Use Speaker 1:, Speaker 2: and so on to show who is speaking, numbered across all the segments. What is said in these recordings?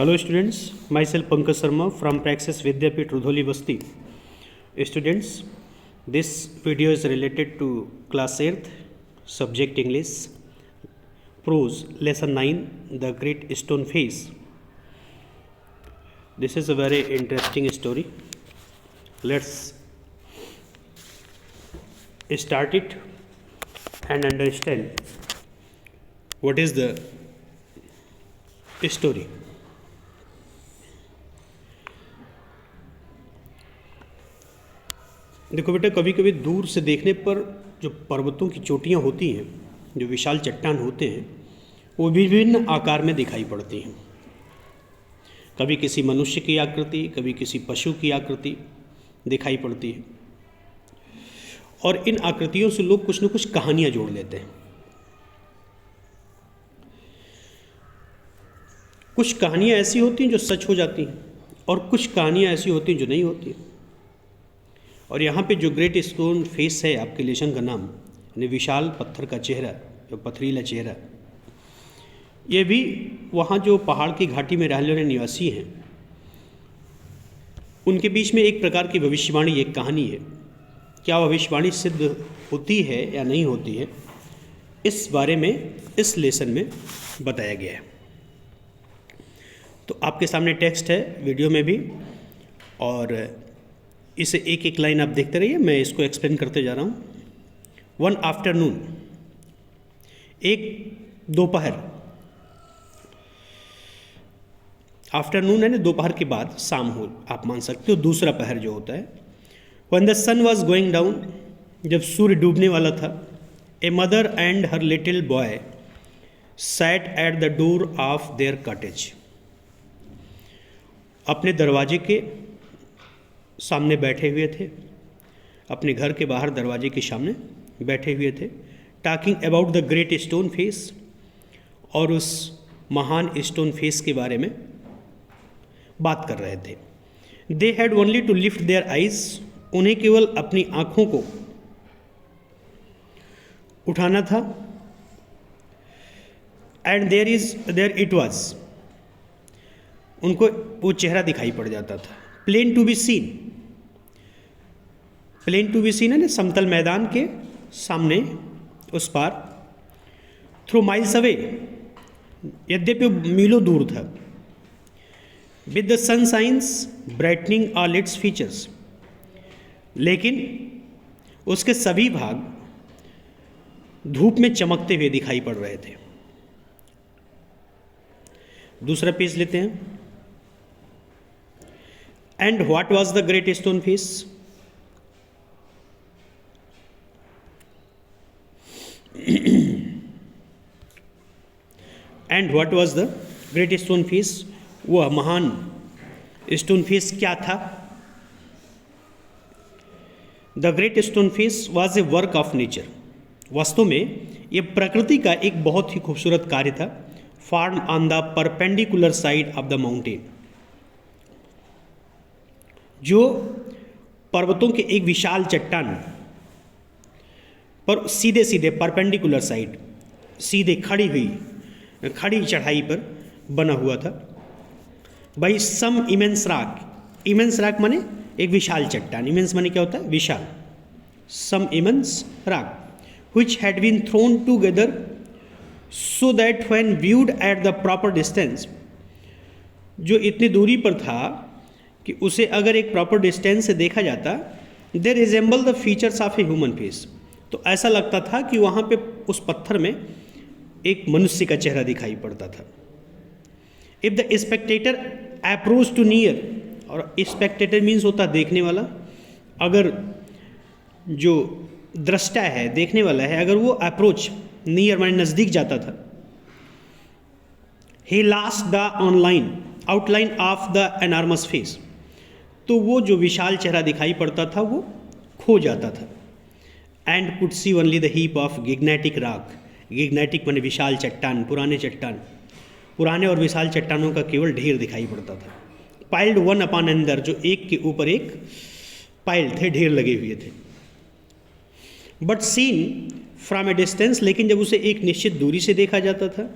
Speaker 1: Hello students, myself Pankaj Sharma from Praxis Vidyapeeth Rudholi Basti. Students, this video is related to class 8th, subject English, prose, lesson 9, The Great Stone Face. This is a very interesting story. Let's start it and understand what is the story. देखो बेटा, कभी कभी दूर से देखने पर जो पर्वतों की चोटियाँ होती हैं, जो विशाल चट्टान होते हैं, वो विभिन्न आकार में दिखाई पड़ती हैं। कभी किसी मनुष्य की आकृति, कभी किसी पशु की आकृति दिखाई पड़ती है। और इन आकृतियों से लोग कुछ न कुछ कहानियाँ जोड़ लेते हैं। कुछ कहानियाँ ऐसी होती हैं जो सच हो जाती हैं और कुछ कहानियाँ ऐसी होती हैं जो नहीं होती हैं। और यहाँ पे जो ग्रेट स्टोन फेस है, आपके लेशन का नाम, यानी विशाल पत्थर का चेहरा, जो पथरीला चेहरा, ये भी वहाँ जो पहाड़ की घाटी में रहने वाले निवासी हैं, उनके बीच में एक प्रकार की भविष्यवाणी, एक कहानी है। क्या भविष्यवाणी सिद्ध होती है या नहीं होती है, इस बारे में इस लेसन में बताया गया है। तो आपके सामने टेक्स्ट है वीडियो में भी, और इसे एक एक लाइन आप देखते रहिए, मैं इसको एक्सप्लेन करते जा रहा हूँ। वन आफ्टरनून, एक दोपहर, आफ्टरनून है ना, दोपहर के बाद, शाम हो आप मान सकते हो, दूसरा पहर जो होता है। When the sun was going down, जब सूर्य डूबने वाला था, a mother and her little boy sat at the door of their cottage, अपने दरवाजे के सामने बैठे हुए थे, अपने घर के बाहर दरवाजे के सामने बैठे हुए थे। Talking about the great stone face, और उस महान स्टोन फेस के बारे में बात कर रहे थे। They had only to lift their eyes, उन्हें केवल अपनी आँखों को उठाना था। एंड देयर इट वॉज, उनको वो चेहरा दिखाई पड़ जाता था। Plain to be seen, plain to be seen है ना, समतल मैदान के सामने, उस पार। थ्रू माइल्स अवे, यद्यपि मीलों दूर था। With the sunshine brightening all its features, लेकिन उसके सभी भाग धूप में चमकते हुए दिखाई पड़ रहे थे। दूसरा पेज लेते हैं। And what was the great stone face, and what was the great stone face, वह महान स्टोन फेस क्या था। The great stone face was a work of nature, वास्तव में यह प्रकृति का एक बहुत ही खूबसूरत कार्य था। Form on the perpendicular side of the mountain, जो पर्वतों के एक विशाल चट्टान पर सीधे सीधे परपेंडिकुलर साइड, सीधे खड़ी चढ़ाई पर बना हुआ था। By some immense rock, immense rock माने एक विशाल चट्टान, इमेंस माने क्या होता है, विशाल। Some immense rock which had been thrown together so that when viewed at the proper distance, जो इतनी दूरी पर था कि उसे अगर एक प्रॉपर डिस्टेंस से देखा जाता, they resemble the features of a human face, तो ऐसा लगता था कि वहाँ पे उस पत्थर में एक मनुष्य का चेहरा दिखाई पड़ता था। If the spectator approach too near, और स्पेक्टेटर मीन्स होता है देखने वाला, अगर जो दृष्टा है, देखने वाला है, अगर वो अप्रोच, नियर माने नज़दीक जाता था, he lost the online outline of the enormous face, तो वो जो विशाल चेहरा दिखाई पड़ता था वो खो जाता था। And could see only the heap of gigantic rock, gigantic माने विशाल चट्टान, पुराने चट्टान, पुराने और विशाल चट्टानों का केवल ढेर दिखाई पड़ता था। पाइल्ड वन अपॉन अनदर, जो एक के ऊपर एक पाइल्ड थे, ढेर लगे हुए थे। But seen from a distance, लेकिन जब उसे एक निश्चित दूरी से देखा जाता था,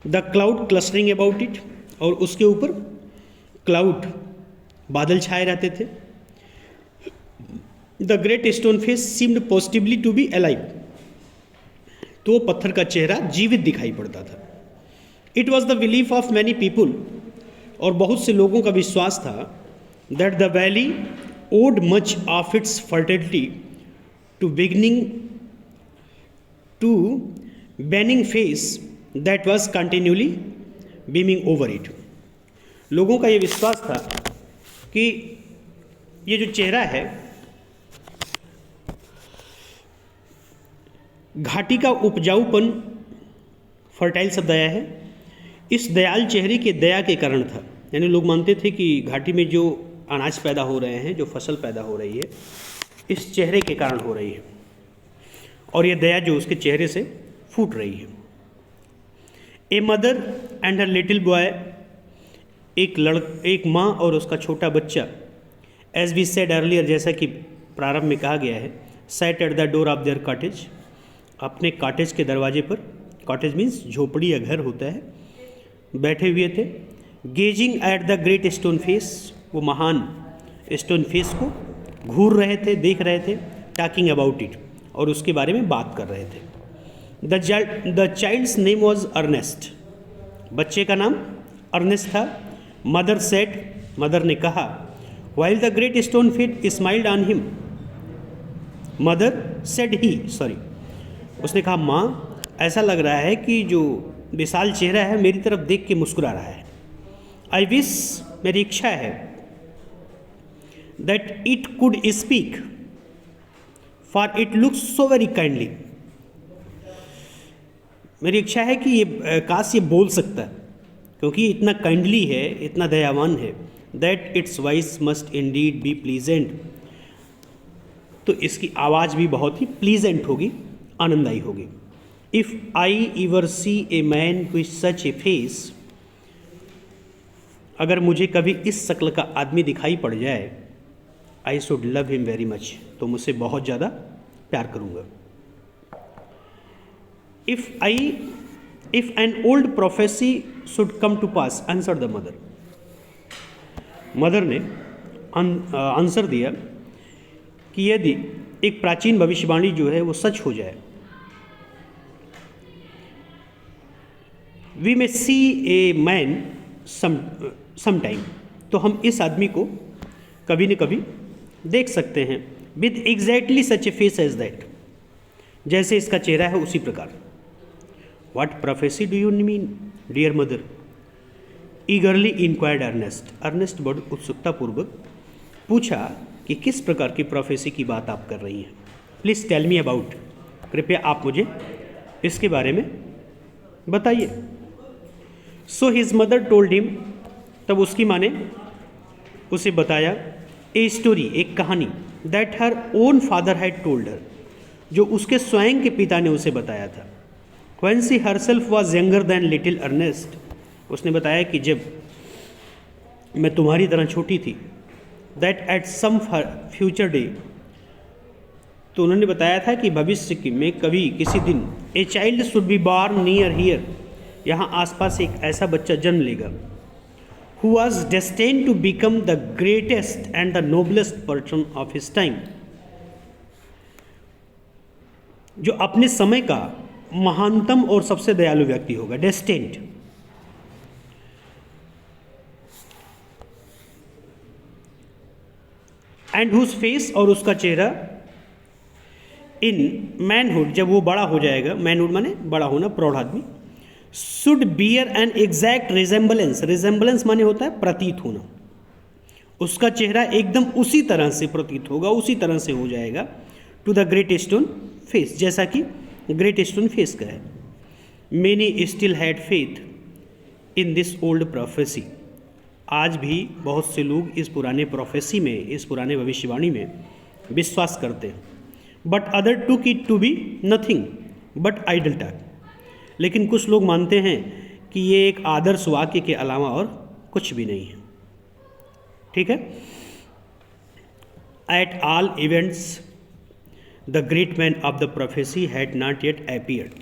Speaker 1: the cloud clustering about it, और उसके ऊपर क्लाउड, बादल छाए रहते थे। The great stone face seemed positively to be alive, तो वो पत्थर का चेहरा जीवित दिखाई पड़ता था। It was the belief of many people, और बहुत से लोगों का विश्वास था, that the valley owed much of its fertility to beginning to banning face that was continually beaming over it. लोगों का ये विश्वास था कि ये जो चेहरा है, घाटी का उपजाऊपन, फर्टाइल शब्द आया है, इस दयाल चेहरे के दया के कारण था। यानी लोग मानते थे कि घाटी में जो अनाज पैदा हो रहे हैं, जो फसल पैदा हो रही है, इस चेहरे के कारण हो रही है, और ये दया जो उसके चेहरे से फूट रही है। ए mother and her little boy, एक माँ और उसका छोटा बच्चा, एज वी सेड अर्लियर, जैसा कि प्रारंभ में कहा गया है, sat at the door of their cottage, अपने कॉटेज के दरवाजे पर, कॉटेज मीन्स झोपड़ी या घर होता है, बैठे हुए थे। Gazing at the great stone face, वो महान स्टोन फेस को घूर रहे थे, देख रहे थे। टॉकिंग अबाउट इट, और उसके बारे में बात कर रहे थे। The child's name was Ernest, बच्चे का नाम अर्नेस्ट था। मदर सेड, मदर ने कहा, while the great stone face smiled on him, mother said he, sorry, उसने कहा, माँ, ऐसा लग रहा है कि जो विशाल चेहरा है मेरी तरफ देख के मुस्कुरा रहा है। आई विश, मेरी इच्छा है, that it could speak, for it looks so very kindly, मेरी इच्छा है कि ये काश ये बोल सकता है, क्योंकि इतना काइंडली है, इतना दयावान है। That its voice must indeed be pleasant, तो इसकी आवाज़ भी बहुत ही प्लीजेंट होगी, आनंददायी होगी। If I ever see a man with such a face, अगर मुझे कभी इस शक्ल का आदमी दिखाई पड़ जाए, I should love him very much, तो मुझसे बहुत ज़्यादा प्यार करूँगा। If an old prophecy should come to pass, answer the mother, mother ने आंसर दिया कि यदि एक प्राचीन भविष्यवाणी जो है वो सच हो जाए, we may see a man some time, तो हम इस आदमी को कभी न कभी देख सकते हैं, with exactly such a face as that, जैसे इसका चेहरा है उसी प्रकार। What prophecy do you mean dear mother, eagerly inquired Ernest, Ernest बड़ी उत्सुकतापूर्वक पूछा कि किस प्रकार की प्रोफेसी की बात आप कर रही हैं। प्लीज़ टेल मी अबाउट, कृपया आप मुझे इसके बारे में बताइए। So his mother told him, तब उसकी माँ ने उसे बताया, ए स्टोरी, एक कहानी, that her own father had told her, जो उसके स्वयं के पिता ने उसे बताया था। When she herself was younger than little Ernest, उसने बताया कि जब मैं तुम्हारी तरह छोटी थी, that at some future day, तो उन्होंने बताया था कि भविष्य की में कभी किसी दिन, a child should be born near here, यहाँ आसपास एक ऐसा बच्चा जन्म लेगा, who was destined to become the greatest and the noblest person of his time, जो अपने समय का महानतम और सबसे दयालु व्यक्ति होगा, destined। and whose face, और उसका चेहरा, in manhood, जब वो बड़ा हो जाएगा, manhood माने बड़ा होना, प्रौढ़ आदमी, should bear an exact resemblance, resemblance माने होता है प्रतीत होना, उसका चेहरा एकदम उसी तरह से प्रतीत होगा, उसी तरह से हो जाएगा, to the great stone face, जैसा कि ग्रेट स्टोन फेस का है। Many still had faith in this old prophecy, आज भी बहुत से लोग इस पुराने प्रोफेसी में, इस पुराने भविष्यवाणी में विश्वास करते हैं। But other took it to be nothing but idle talk, लेकिन कुछ लोग मानते हैं कि ये एक आदर्श वाक्य के अलावा और कुछ भी नहीं है। ठीक है। At all events the great man of the prophecy had not yet appeared,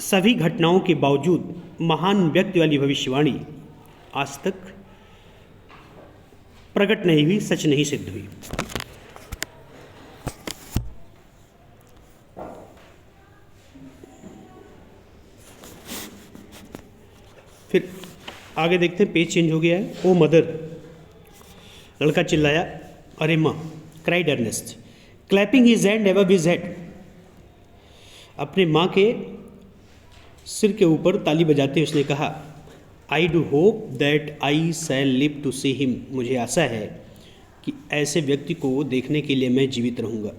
Speaker 1: सभी घटनाओं के बावजूद महान व्यक्ति वाली भविष्यवाणी आज तक प्रकट नहीं हुई, सच नहीं सिद्ध हुई। फिर आगे देखते हैं, पेज चेंज हो गया है। ओ मदर, लड़का चिल्लाया, अरे माँ, cried Ernest, clapping his hand above his head, अपने माँ के सिर के ऊपर ताली बजाते उसने कहा, I do hope that I shall live to see him, मुझे आशा है कि ऐसे व्यक्ति को देखने के लिए मैं जीवित रहूँगा।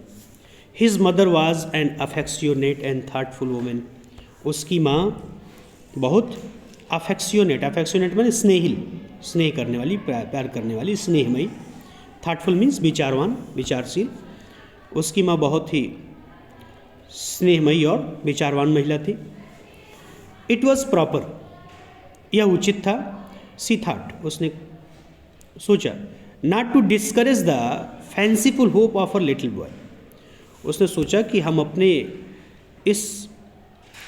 Speaker 1: His mother was an affectionate and thoughtful women, उसकी माँ बहुत अफेक्शनेट माने स्नेहिल, स्नेह करने वाली, प्यार करने वाली, स्नेहमयी। थाटफुल मीन्स विचारवान, विचारशील। उसकी माँ बहुत ही स्नेहमयी और विचारवान महिला थी। इट वॉज प्रॉपर, यह उचित था। सी थॉट, उसने सोचा, not to discourage the fanciful hope of a little boy, उसने सोचा कि हम अपने इस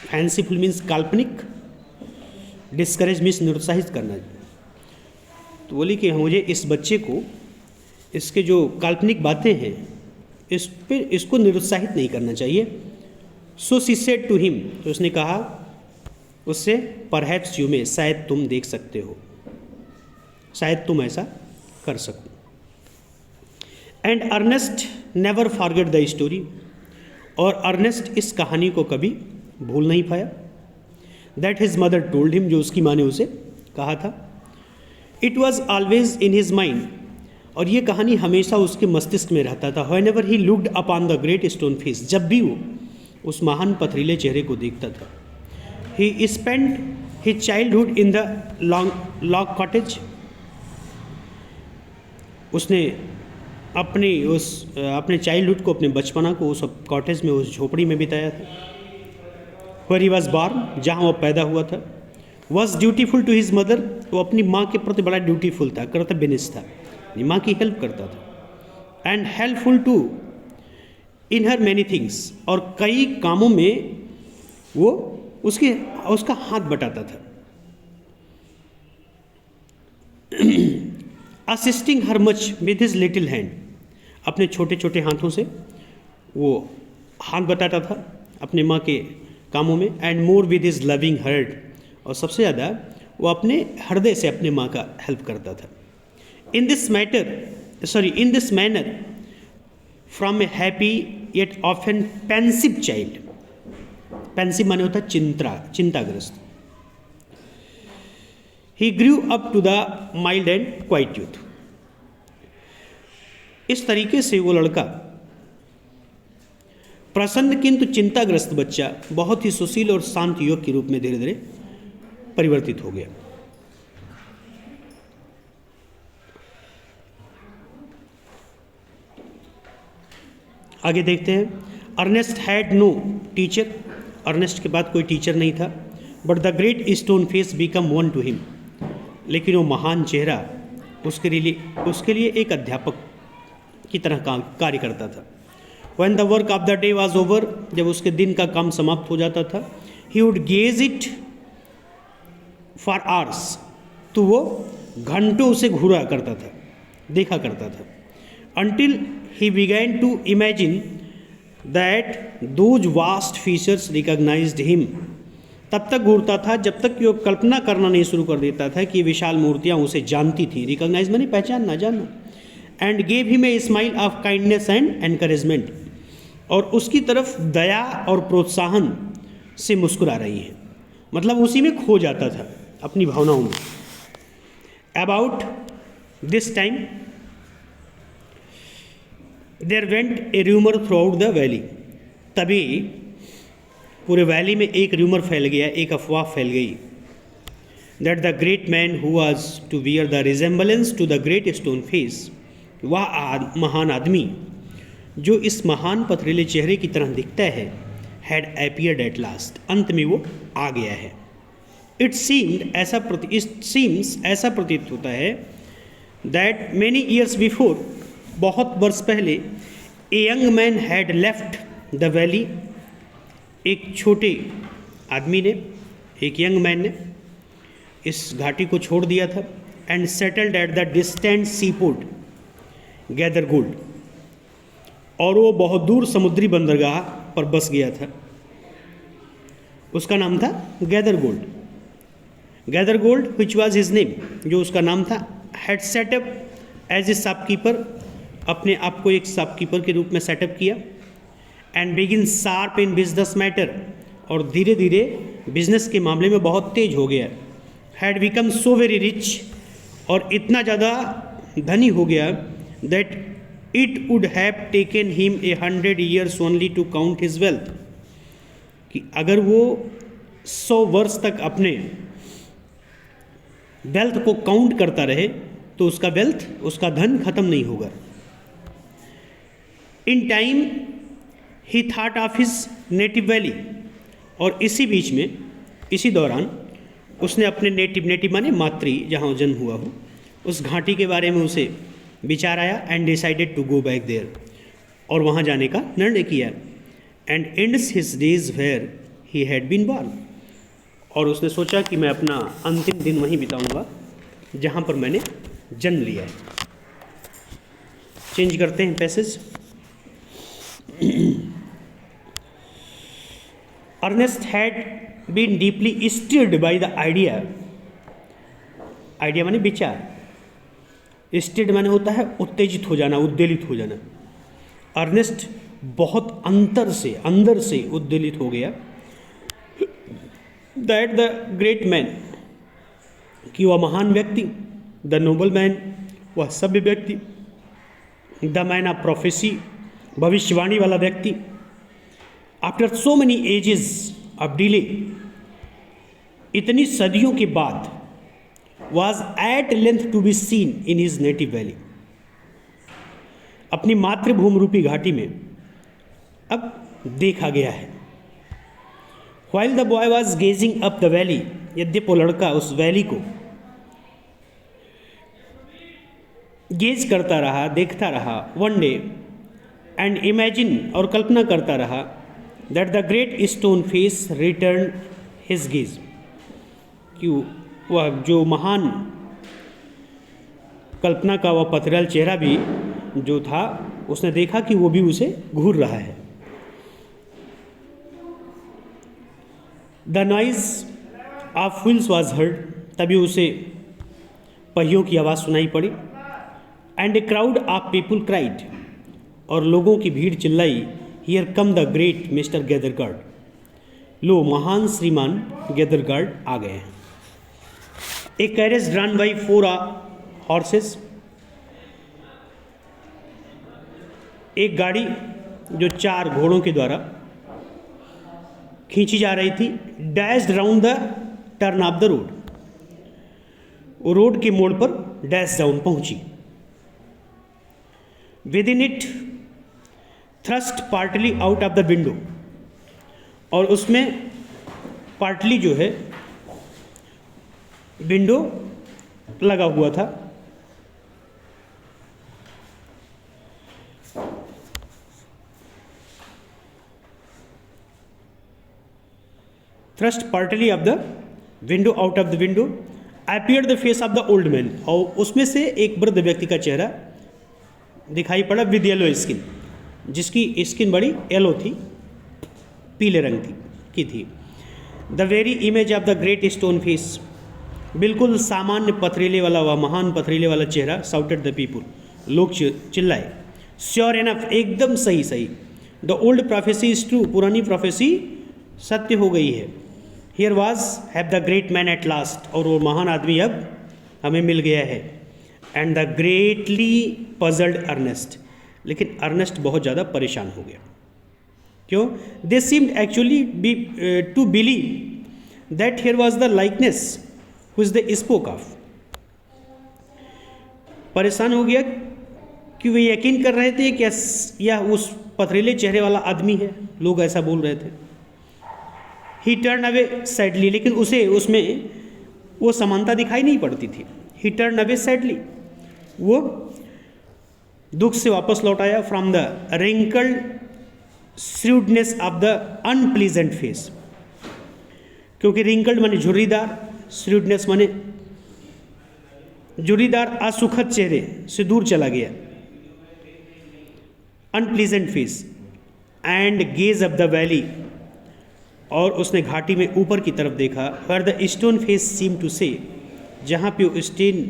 Speaker 1: फैंसीफुल मीन्स काल्पनिक, डिस्करेज मीन्स निरुत्साहित करना। तो बोली कि मुझे इस बच्चे को, इसके जो काल्पनिक बातें हैं, इस पे इसको निरुत्साहित नहीं करना चाहिए। So she said to him, तो उसने कहा उससे, परहैप्स यू मे, शायद तुम देख सकते हो, शायद तुम ऐसा कर सको। And Ernest never forget the story, और अर्नेस्ट इस कहानी को कभी भूल नहीं पाया। That his mother told him, जो उसकी माँ ने उसे कहा था। It was always in his mind, और ये कहानी हमेशा उसके मस्तिष्क में रहता था। Whenever he looked upon the great stone face, जब भी वो उस महान पथरीले चेहरे को देखता था। He spend his childhood in the log cottage, उसने अपने चाइल्डहुड को, अपने बचपना को उस कॉटेज में, उस झोपड़ी में बिताया था। Where he was born, जहाँ वो पैदा हुआ था। Was dutiful to his mother, वो अपनी माँ के प्रति बड़ा ड्यूटीफुल था, कर्तव्यनिष्ठ था, माँ की हेल्प करता था। And helpful to in her many things, और कई कामों में वो उसका हाथ बटाता था। Assisting her much with his little hand, अपने छोटे छोटे हाथों से वो हाथ बटाता था अपने माँ के कामों में। And more with his loving heart, और सबसे ज़्यादा वो अपने हृदय से अपने माँ का हेल्प करता था। In this manner from a happy yet often pensive child, pensive माने होता चिंताग्रस्त, he grew up to the mild and quiet youth. इस तरीके से वो लड़का, प्रसन्न किंतु चिंताग्रस्त बच्चा, बहुत ही सुशील और शांत युवक के रूप में धीरे धीरे परिवर्तित हो गया। आगे देखते हैं। Ernest had no teacher, Ernest के बाद कोई टीचर नहीं था। But the great stone face become one to him, लेकिन वो महान चेहरा उसके लिए एक अध्यापक की तरह कार्य करता था। When the work of the day was over, जब उसके दिन का काम समाप्त हो जाता था, he would gaze it for hours, तो वो घंटों उसे घूरा करता था, देखा करता था। Until he began to imagine that those vast features recognized him, तब तक घूरता था जब तक कि वो कल्पना करना नहीं शुरू कर देता था कि विशाल मूर्तियाँ उसे जानती थी। रिकॉग्नाइज माने पहचानना, जानना। And gave him a smile of kindness and encouragement, और उसकी तरफ दया और प्रोत्साहन से मुस्कुरा रही हैं, मतलब उसी में खो जाता था अपनी भावनाओं में। About this time there went a rumour throughout the valley, तभी पूरे वैली में एक रूमर फैल गया, एक अफवाह फैल गई। That the great man who was to bear the resemblance to the great stone face, वह महान आदमी जो इस महान पथरीले चेहरे की तरह दिखता है, हैड अपीयर्ड एट लास्ट, अंत में वो आ गया है। इट सीम्स, ऐसा प्रतीत होता है, दैट मैनी ईयर्स बिफोर, बहुत वर्ष पहले, a young man had left the valley, एक छोटे आदमी ने, एक यंग मैन ने इस घाटी को छोड़ दिया था and settled at the distant seaport Gathergold, और वो बहुत दूर समुद्री बंदरगाह पर बस गया था। उसका नाम था Gathergold. Gathergold which was his name, जो उसका नाम था, had set up as a shopkeeper, अपने आप को एक शॉपकीपर के रूप में सेटअप किया, and begin sharp in business matter, और धीरे धीरे बिजनेस के मामले में बहुत तेज हो गया। Had become so very rich, और इतना ज़्यादा धनी हो गया that it would have taken him 100 years only to count his wealth, कि अगर वो 100 वर्ष तक अपने वेल्थ को काउंट करता रहे तो उसका वेल्थ, उसका धन खत्म नहीं होगा। In time he thought of his native valley, और इसी बीच में, इसी दौरान उसने अपने नेटिव माने मातृ, जहाँ जन्म हुआ हो, उस घाटी के बारे में उसे विचार आया and decided to go back there, और वहाँ जाने का निर्णय किया। And ends his days where he had been born, और उसने सोचा कि मैं अपना अंतिम दिन वहीं बिताऊंगा जहाँ पर मैंने जन्म लिया है। चेंज करते हैं passage. Ernest had been deeply stirred by the idea, idea माने विचार, स्टिर्ड माने होता है उत्तेजित हो जाना, उद्वेलित हो जाना। अर्नेस्ट बहुत अंदर से उद्वेलित हो गया दैट द ग्रेट मैन, कि वह महान व्यक्ति, द नोबल मैन, वह सभ्य व्यक्ति, द मैन ऑफ प्रोफेसी, भविष्यवाणी वाला व्यक्ति, after so many ages of delay, इतनी सदियों के बाद, was at length to be seen in his native valley, अपनी मातृभूमि रूपी घाटी में अब देखा गया है। While the boy was gazing up the valley, यद्यपि वो लड़का उस वैली को गेज करता रहा, देखता रहा, वन डे, एंड इमेजिन, और कल्पना करता रहा, that the great stone face return his gaze, कि वह जो महान कल्पना का वह पथराल चेहरा भी जो था, उसने देखा कि वो भी उसे घूर रहा है। The noise of wheels was heard, तभी उसे पहियों की आवाज़ सुनाई पड़ी, and a crowd of people cried, और लोगों की भीड़ चिल्लाई, here come the great mister Gathergold, लो महान श्रीमान गैदरगार्ड आ गए हैं। A carriage drawn by 4 horses, एक गाड़ी जो 4 घोड़ों के द्वारा खींची जा रही थी, dashed round the turn off the road, वो रोड के मोड़ पर डैश डाउन पहुंची। With in it thrust partly out of the window, और उसमें पार्टली जो है विंडो लगा हुआ था। Thrust partly of the window out of the window appeared the face of the old man, और उसमें से एक वृद्ध व्यक्ति का चेहरा दिखाई पड़ा, विद येलो स्किन, जिसकी स्किन बड़ी येलो थी, पीले रंग की थी। The very image of the great stone face, बिल्कुल सामान्य पथरीले वाला, वह महान पथरीले वाला चेहरा। साउटेड द पीपुल, लोग चिल्लाए। श्योर एनफ, एकदम सही। The old prophecy is true, पुरानी प्रोफेसी सत्य हो गई है। Here was have the great man at last, और वो महान आदमी अब हमें मिल गया है। And the greatly puzzled Ernest, लेकिन अर्नेस्ट बहुत ज़्यादा परेशान हो गया। क्यों? They seemed actually to believe that here was the likeness which they spoke of. परेशान हो गया कि वे यकीन कर रहे थे कि यह उस पथरीले चेहरे वाला आदमी है, लोग ऐसा बोल रहे थे। ही टर्न अवे सैडली, लेकिन उसे उसमें वो समानता दिखाई नहीं पड़ती थी। ही टर्न अवे सैडली, वो दुख से वापस लौट आया। From the wrinkled shrewdness of the unpleasant face, क्योंकि रिंकल्ड माने झुर्रीदार, श्रूडनेस माने जोड़ीदार असुखद चेहरे से दूर चला गया। Unpleasant face and gaze up the valley, और उसने घाटी में ऊपर की तरफ देखा। पर the stone face seem to say, जहाँ पे स्टेन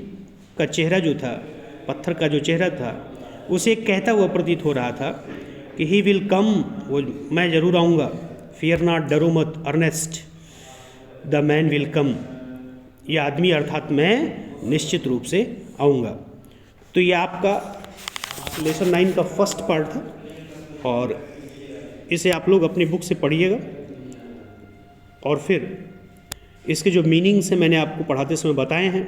Speaker 1: का चेहरा जो था, पत्थर का जो चेहरा था, उसे कहता हुआ प्रतीत हो रहा था कि ही विल कम, वो मैं ज़रूर आऊँगा। फियर नॉट, डरो मत, Ernest, the man will come, ये आदमी अर्थात मैं निश्चित रूप से आऊँगा। तो ये आपका लेसन 9 का फर्स्ट पार्ट था, और इसे आप लोग अपनी बुक से पढ़िएगा, और फिर इसके जो मीनिंग्स हैं मैंने आपको पढ़ाते समय बताए हैं,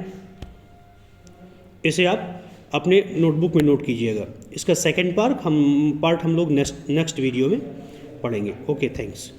Speaker 1: इसे आप अपने नोटबुक में नोट कीजिएगा। इसका सेकंड पार्ट हम लोग नेक्स्ट वीडियो में पढ़ेंगे। Okay, thanks.